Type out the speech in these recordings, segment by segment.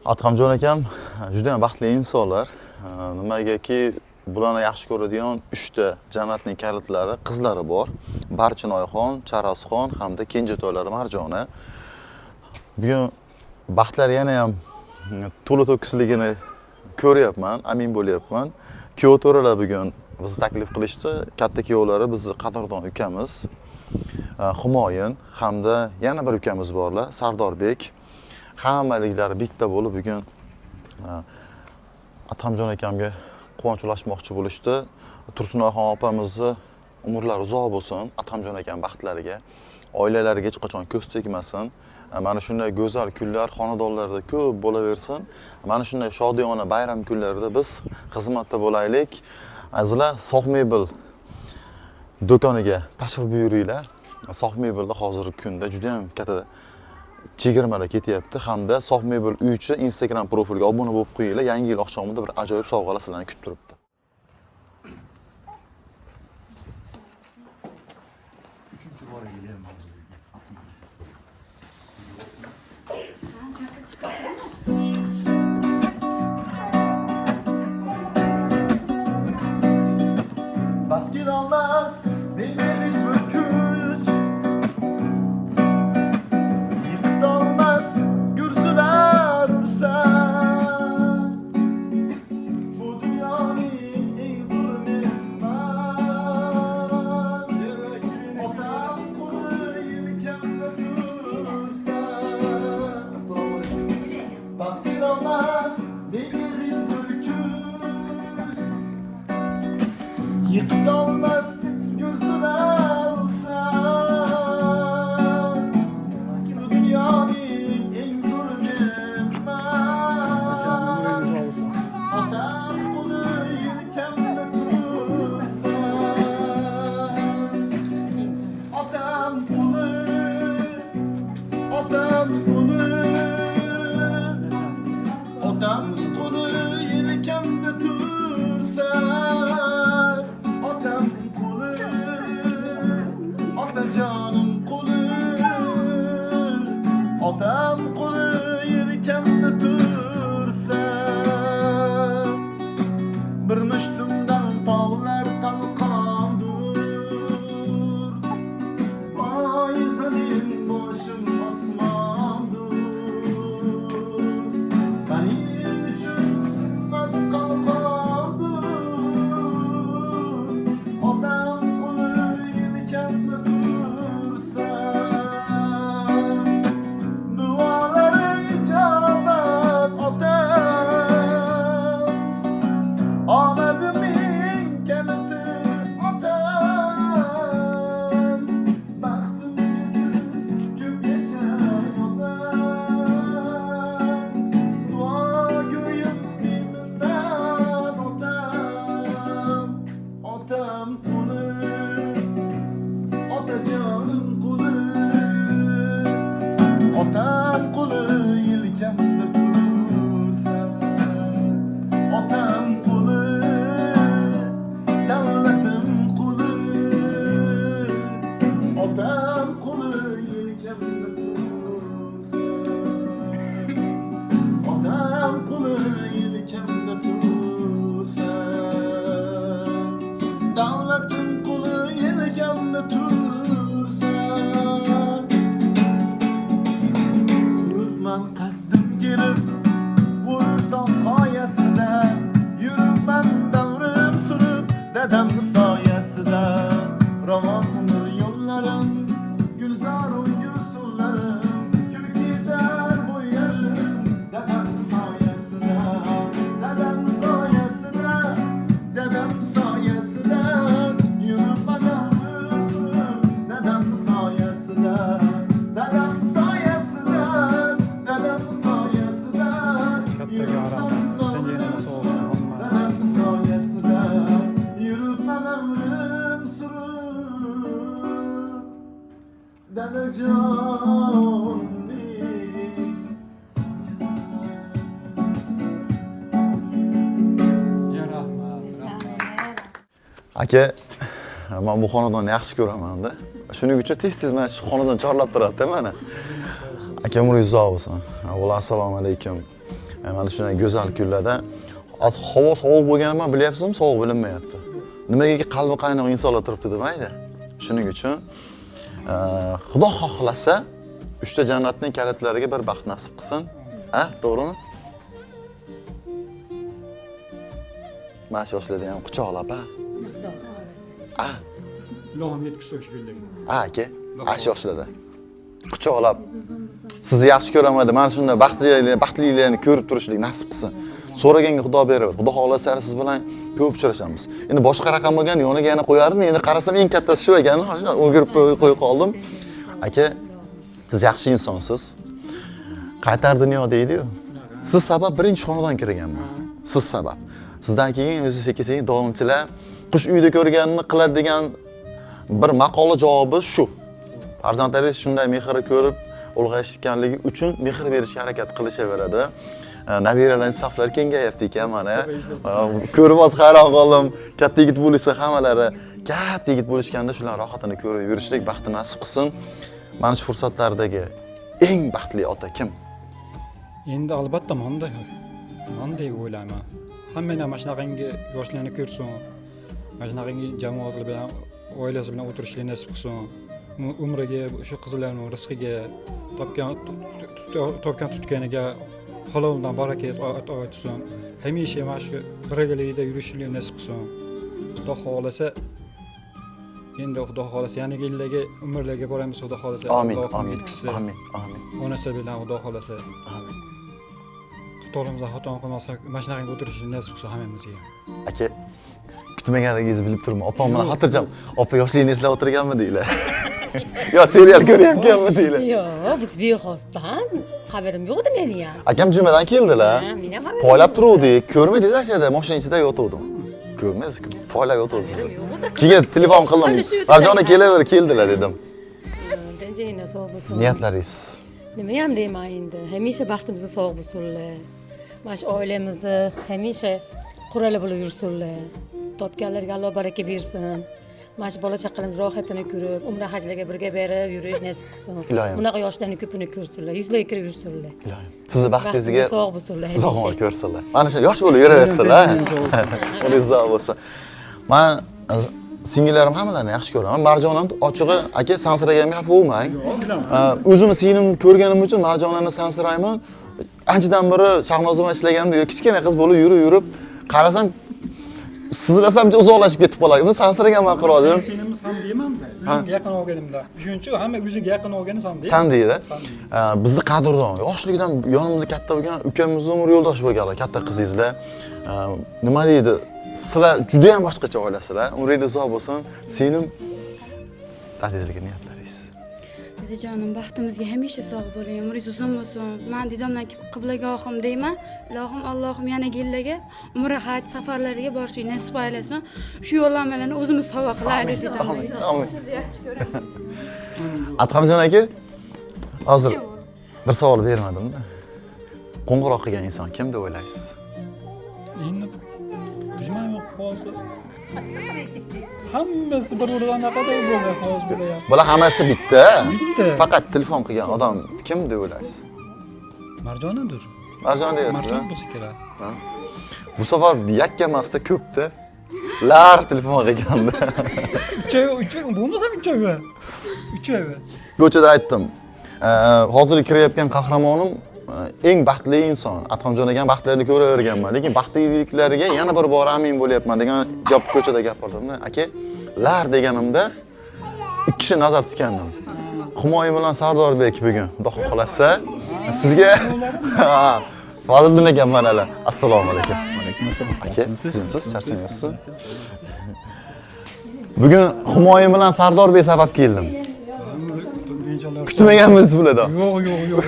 Adhamjon akam juda ham baxtli insonlar. Nimagaki bularni yaxshi ko'radigan 3 ta jannatning kalitlari, qizlari bor. Barchinoyxon, Charosxon hamda kenjatoylari Marjona. Bugun baxtlari yana ham to'la to'kisligini ko'ryapman, amin bo'lyapman. Kuyov to'ralar bugun bizni taklif qilishdi. Katta kuyovlari bizni qadrdon ukamiz Humoyun hamda yana bir ukamiz borlar, Sardorbek. Hammaliklari bitta bo'lib bugun Adhamjon akamga quvonch ulashmoqchi bo'lishdi. Tursunoyxon opamizni umrlari uzoq bo'lsin, Adhamjon akam baxtlariga, oilalariga hech qachon ko'z tegmasin. Mana shunday go'zal kunlar xonadonlarda ko'p bo'laversin. Mana shunday shodiyona bayram kunlarida biz xizmatda bo'laylik. Azizlar, Sof Mebel do'koniga tashrif buyuringlar. Sof Mebelda hozirgi kunda juda ham katta chegirmalar ketyapti hamda Sof Mebel uychi Instagram profiliga obuna bo'lib qo'yinglar. Yangi yil oqshomida bir ajoyib sovg'alar sizlarni kutib turibdi. Üçüncü var geliyorum. Baskin olmaz, neylerik büküç. Yıkıt olmaz, gürzüler ursa. Bu dünyanın en zor mehman. Otam kuru yelkemde dursa. Baskin olmaz, neylerik büküç. Yıkıt olmaz, gürsün alsa. Bu dünyanın en zor mehman. Otam kulu yelkemde dursa. Otam kulu, otam kulu. Otam kulu yelkemde dursa. Otam kulu, otacanım kulu. Otam kulu yelkemde tursa. Bir müştümden tağlar talqandır. Ay zalim başım osmandır. Benim için sinmez kalkandır. Otam kulu yelkemde tursa. Duaları icabet otam. Ahmedimin keliti otam. Baktım bizsiz köp yaşay otam. Dua göğüm bir minnet otam. Otam kulu, otacanım kulu. Otam kulu yelkemde tursa. Otam kulu, devletim kulu. Otam kulu yelkemde tursa. Otam kulu yelkemde tursa. Devletim kulu yelkemde tursa. Turibman qaddim kerib, Vurdan qoyasida. Yuribman davrim surib, dadamni soyasida. Ravon qilur yo'llarim, gulzoru gulsunlarim. Kuyib ketar bu yerlim, dadamni soyasida. Dadamni soyasida, dadamni soyasida. Yuribman davrim surib, dadamni soyasida. Dadamni soyasida, dadamni soyasida. Yuribman davrim surib, dadamni soyasida. Yuribman davrim surib, dadajonimning soyasida. Ya rahmat, rahmat. Aka, men bu xonadonni yaxshi ko'raman-da. Shuning uchun tez-tez mana shu xonadon chorlab turadi-da mana. Aka umringiz uzoq bo'lsin. Avvalo assalomu alaykum. Mana shunday go'zal kunlarda havo sovuq bo'lganini ham bilyapsizmi, sovuq bilinmayapti. Nimaga qalbi qaynoq insonlar turibdi demaydi. Shuning uchun Xudo xohlasa 3 ta jannatning kalitlariga bir baxt nasib qilsin. Ha, to'g'rimi? Mana shu yoshlarda ham quchoqlab, ha. Ilohim yetkizsin o'sha kunlarga. Ha, aka. Shu yoshlarda. Quchoqlab sizni yaxshi ko'raman deb mana shunday baxtlilarni ko'rib turishlik nasib qilsin. So'raganga Xudo beradi. Xudo xohlasa siz bilan ko'p uchrashamiz. Endi boshqa raqam bo'lgan yoniga yana qo'yardim. Endi qarasam eng kattasi shu ekan. Hozir o'girib qo'yib qoldim. Aka, siz yaxshi insonsiz. Qaytar dunyo deydi-ku. Siz sabab birinchi xonadon kirganman. Siz sabab. Sizdan keyin o'zi sekin-sekin davomchilar qush uyda ko'rganini qiladi degan bir maqola javobi shu. Farzandlaringiz shunday mehrni ko'rib ulg'ayishganligi uchun mehr berishga harakat qilishaveradi. Nabiralarning saflari kengayapti ekan mana. Ko'rib hozir hayron qoldim. Katta yigit bo'lsa hammalari katta yigit bo'lishganda shular rohatini ko'rib yurishlik baxti nasib qilsin. Mana shu fursatlardagi eng baxtli ota kim? Endi albatta manda deb o'ylayman. Hamma mana shunaqangi yoshlarni ko'rsin. Mana shunaqangi jamoatlar bilan oilasi bilan o'tirishni nasib qilsin. Umriga, o'sha qizlarning rizqiga, topgan tutganiga haloldan barakat aytsin. Hamisha mana shu birgalikda yurishni nasib qilsin. Xudo xohlasa endi Xudo xohlasa yana yillarga umrlarga boramiz Xudo xohlasa. Amin. Amin. Amin. Amin. Onasi bilan Xudo xohlasa. Amin. Xatorimizdan xato qilmasak, mana shunaqangi o'tirishni nasib qilsin hammamizga. Aka, kutmaganligingizni bilib turman. Opam bilan xotirjam. Opa yoshligini eslab o'tirganmi deylar. Yo, serial ko'ryapkanmi deylar. Yo'q, biz bexosdan xabarim yo'q edi meni ham. Akam jumadan keldilar. Men ham xabarim Poylab turuvdik. Ko'rmadingiz ashada mashina ichida yotuvdim. Ko'rmadingiz, poylab yotuvdik. Keyin telefon qildim. Marjona kelaver, keldilar dedim. Tinchliginglar sog' bo'lsin. Niyatlaringiz. Nima ham deyman endi. Hamisha baxtimizni sog' bo'lsinlar. Mana shu oilamizni hamisha qurali bo'lib yursinlar. Topganlarga Alloh baraka bersin. Mana shu bola chaqalarimiz rohatini ko'rib, umra hajlarga birga berib yurish nasib qilsin. Bunaqa yoshlarni ko'pini ko'rsinlar, yuzlarga kirib yursinlar. Ilohim. Sizni baxtingizga sog' bo'lsinlar uzoq hamisha. umr ko'rsinlar. Mana shu yosh bo'lib yuraversinlar. Umringiz uzoq bo'lsin. Men singillarim hammalarni yaxshi ko'raman. Marjonani ochig'i, aka sansiraganga xafa bo'lmang. O'zimni singlimni ko'rganim uchun Marjonani sansirayman. Anchadan beri Shahnoz bilan ishlaganimda kichkina qiz bo'lib yurib, qarasam sizlasam uzoqlashib ketib qolar. Uni sansiragan maqrodim. Men senimiz ham deyman-da. O'zimga yaqin olganimda. Shuning uchun hamma o'ziga yaqin olgani san deydi. San deydi. Bizni qadrdon, yoshligidan yonimizda katta bo'lgan ukamizni umr yo'ldosh bo'lganlar, katta qizingizlar. Nima deydi? Sizlar juda ham boshqacha oilasizlar. Umringiz uzoq bo'lsin. Senim tadizliga niyatlaringiz. Dadajonim, baxtimizga hamisha sog' bo'ling, umringiz uzun bo'lsin. Men didamdan qiblagohim deyman. Ilohim Allohim yana yillarga umra haj safarlariga borishni nasib aylasin. Shu yo'llanmalarni o'zimiz sovg'a qilaylik dedim. Sizni yaxshi ko'raman. Adhamjon aka, hozir bir savol bermadim-da. Qo'ng'iroq qilgan inson kim deb o'ylaysiz? Endi bilmayman hozir. Hammasi bir-biridan naqadar bo'lgan hozir bo'lyapti. Bular hammasi bitta. Bitta. Faqat telefon qilgan odam kim deb o'ylaysiz? Marjonadir. Marjon deyapsiz. Marjon bo'lsa kerak. Bu safar yakka emasda ko'pda. Lar telefon qilganda. Uchovi bo'lmasam uchovi. Ko'chada aytdim. Hozir kirayotgan qahramonim eng baxtli inson. Adhamjon ekan baxtlarini ko'raverganman, lekin baxtliliklariga yana bir bor amin bo'lyapman degan gap ko'chada gapirdim-da. Aka, lar deganimda ikki kishi nazar tutgandim. Humoyi bilan Sardorbek bugun Xudo xolasa sizga Fazliddin ekan mana hali. Assalomu alaykum. Aka, sizsiz, charchamayapsiz? Bugun Humoyi bilan Sardorbek sabab keldim. Kutmaganmiz bularda. Yo'q.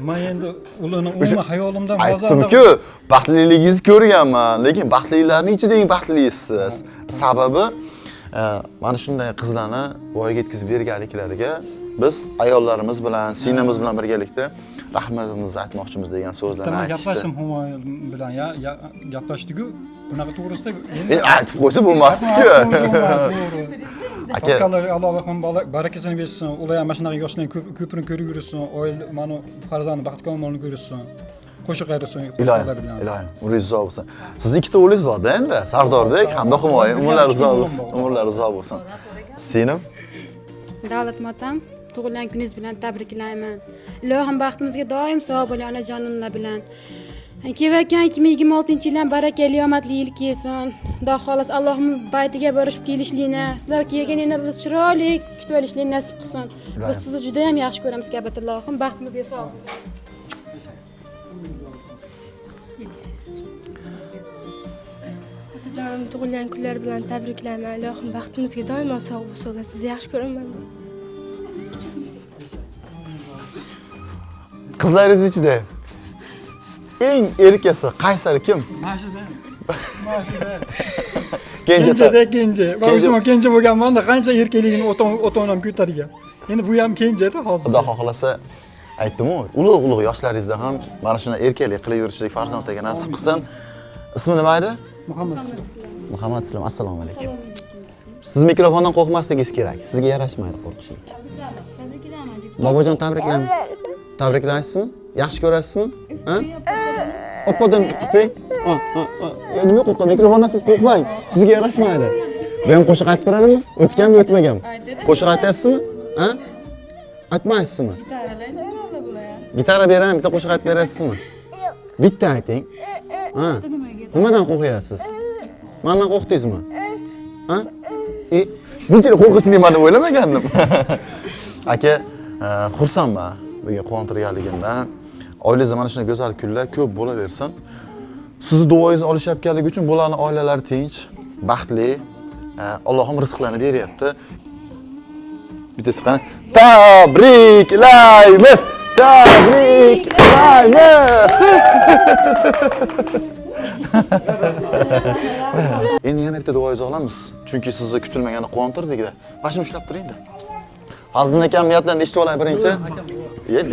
Men endi ularni umuman hayolimdan aytdim-ku, baxtliligingizni ko'rganman, lekin baxtlilarning ichida eng baxtlisiz. Sababi mana shunday qizlarni voyaga yetkazib berganliklariga biz ayollarimiz bilan, sinamiz bilan birgalikda rahmatimizni aytmoqchimiz degan so'zlarni aytishdi. Gaplashdim Humoy bilan, gaplashdik-ku, bunaqa to'g'risida aytib qo'ysa bo'lmasdi-ku. Aka, Alloh barakasini bersin. Ular ham mana shunaqa yoshlarning ko'pini ko'rib yursin, oila mana farzandi baxtkomolini ko'rsin. qo'shiq aytsin, ilohim, qo'shiqlar bilan. ilohim, umringiz uzoq bo'lsin. Sizni ikkita o'g'lingiz bor-da endi, Sardorbek hamda Humoyun. Umrlari uzoq bo'lsin. Umrlari uzoq bo'lsin. Singlim? Davlat motam, tug'ilgan kuningiz bilan tabriklayman. Ilohim baxtimizga doim sog' bo'ling onajonimlar bilan. Kelayotgan 2026-yil barakali, omadli yil kelsin. Xudo xolos Allohim baytiga borib kelishlikni, sizlar kelganingizda biz chiroyli kutib olishlikni nasib qilsin. Biz sizni juda ham yaxshi ko'ramiz, kabat Allohim baxtimizga sog' bo'ling. Otajonim tug'ilgan kunlar bilan tabriklayman. Ilohim baxtimizga doimo sog' bo'lsin. Sizni yaxshi ko'raman. Qizlaringiz ichida eng erkasi qaysari kim? Mashida. Mashida. Kenja. Kenja. Va Usmon kenja bo'lganman-da, qancha erkakligini ota-onam ko'targan. Endi bu ham kenja-da hozir. Xudo xohlasa aytdim-ku, ulug' yoshlaringizda ham mana shunday erkaklik qilib yurishlik farzandga nasib qilsin. Ismi nima edi? Muhammad Islom. Assalomu alaykum. Siz mikrofondan qo'rqmasligingiz kerak. Sizga yarashmaydi qo'rqishlik. Bobojon tabriklayman. Tabriklaysizmi? Yaxshi ko'rasizmi? Ha? Oppodan tutay. Nima qo'rqaman? Mikrofondan siz qo'rqmang. Sizga yarashmaydi. Men qo'shiq aytib beradimmi? O'tganmi, o'tmaganmi? Qo'shiq aytasizmi? Ha? Aytmaysizmi? Gitara beraman, bitta qo'shiq aytib berasizmi? Bitta ayting. Ha? Nimadan qo'rqyapsiz? Mendan qo'rqdingizmi? Ha? Bunchalik qo'rqishni men deb o'ylamagandim. Aka, xursandman bugun quvontirganligimdan. Oilangizda mana shunday go'zal kunlar ko'p bo'laversin. Sizni duoyingizni olishayotganligi uchun bularning oilalari tinch, baxtli, Allohim rizqlarni beryapti. Bittasi qani? Tabriklaymiz! Tabriklaymiz! Endi yana bitta duoyingizni olamiz. Chunki sizni kutilmaganda quvontirdik-da. Mashina ushlab turing-da. Hazmin akam niyatlarini eshitib olay birinchi.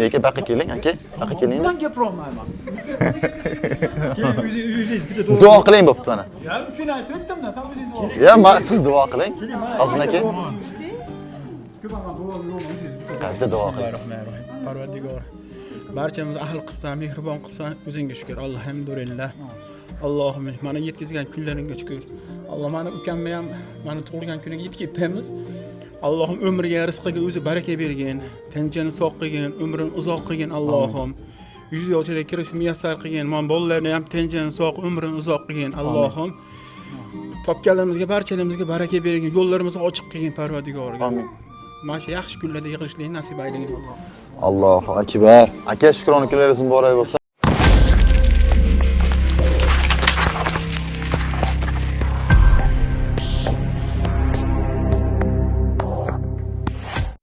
Lekin baqa keling, aka. Baqa keling. Ben gapirolmayman. Keyin o'zingiz bitta duo. Duo qiling bo'pti mana. Ya, shuni aytib o'tdim-da, sen o'zing duo. Siz duo qiling. Hazmin aka. Ko'p ham duo o'zingiz bitta. Bitta duo qiling. Bismillahirrohmanirrohim. Parvardigor. Barchamiz ahl qilsan, mehribon qilsan, o'zingga shukr. Alhamdulillah. Allohim, mana yetkazgan kunlaringga shukr. Alloh meni ukamga ham mana tug'ilgan kuniga yetib ketamiz. Allohim umriga, rizqiga o'zi baraka bergin, tanjani sog' qilgin, umrini uzoq qilgin Allohim. 100 yoshga kirish muyassar qilgin, men bolalarni ham tanjani sog', umrini uzoq qilgin Allohim. Topganlarimizga, barchalarimizga baraka bergin, yo'llarimizni ochiq qilgin Parvardigorga. Amin. Mana shu yaxshi kunlarda yig'ilishlikni nasib aylangin Alloh. Allohu akbar. Aka, shukrona kunlaringiz muborak bo'lsin.